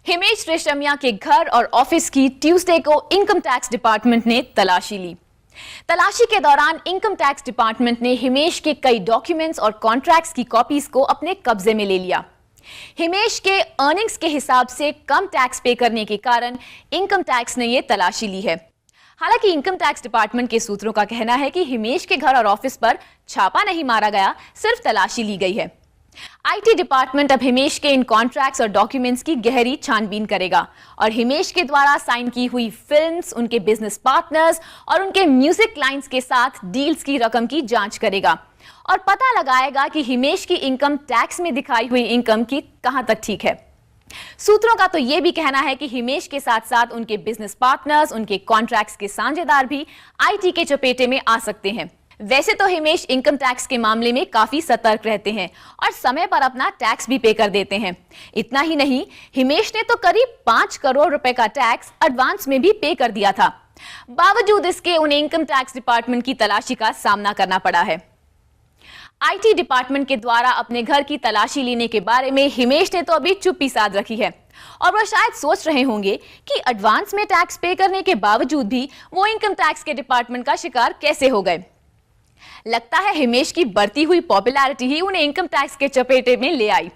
हिमेश रेशमिया के घर और ऑफिस की ट्यूसडे को इनकम टैक्स डिपार्टमेंट ने तलाशी ली। तलाशी के दौरान इनकम टैक्स डिपार्टमेंट ने हिमेश के कई डॉक्यूमेंट्स और कॉन्ट्रैक्ट्स की कॉपीज को अपने कब्जे में ले लिया। हिमेश के अर्निंग्स के हिसाब से कम टैक्स पे करने के कारण इनकम टैक्स ने यह तलाशी ली है। हालांकि इनकम टैक्स डिपार्टमेंट के सूत्रों का कहना है कि हिमेश के घर और ऑफिस पर छापा नहीं मारा गया, सिर्फ तलाशी ली गई है। आईटी डिपार्टमेंट अब हिमेश के इन कॉन्ट्रैक्ट्स और डॉक्यूमेंट्स की गहरी छानबीन करेगा और हिमेश के द्वारा साइन की हुई फिल्म्स, उनके बिजनेस पार्टनर्स और उनके म्यूजिक क्लाइंट्स के साथ डील्स की रकम की जांच करेगा और पता लगाएगा कि हिमेश की इनकम टैक्स में दिखाई हुई इनकम की कहां तक ठीक है। सूत्रों का तो यह भी कहना है कि हिमेश के साथ साथ उनके बिजनेस पार्टनर्स, उनके कॉन्ट्रैक्ट्स के साझेदार भी आईटी के चपेटे में आ सकते हैं। वैसे तो हिमेश इनकम टैक्स के मामले में काफी सतर्क रहते हैं और समय पर अपना टैक्स भी पे कर देते हैं। इतना ही नहीं, हिमेश ने तो करीब 5 करोड़ रुपए का टैक्स एडवांस में भी पे कर दिया था। बावजूद इसके उन्हें इनकम टैक्स डिपार्टमेंट की तलाशी का सामना करना पड़ा है। आईटी डिपार्टमेंट के द्वारा अपने घर की तलाशी लेने के बारे में हिमेश ने तो अभी चुप्पी साध रखी है और वह शायद सोच रहे होंगे कि एडवांस में टैक्स पे करने के बावजूद भी वो इनकम टैक्स के डिपार्टमेंट का शिकार कैसे हो गए। लगता है हिमेश की बढ़ती हुई पॉपुलैरिटी ही उन्हें इनकम टैक्स के चपेटे में ले आई।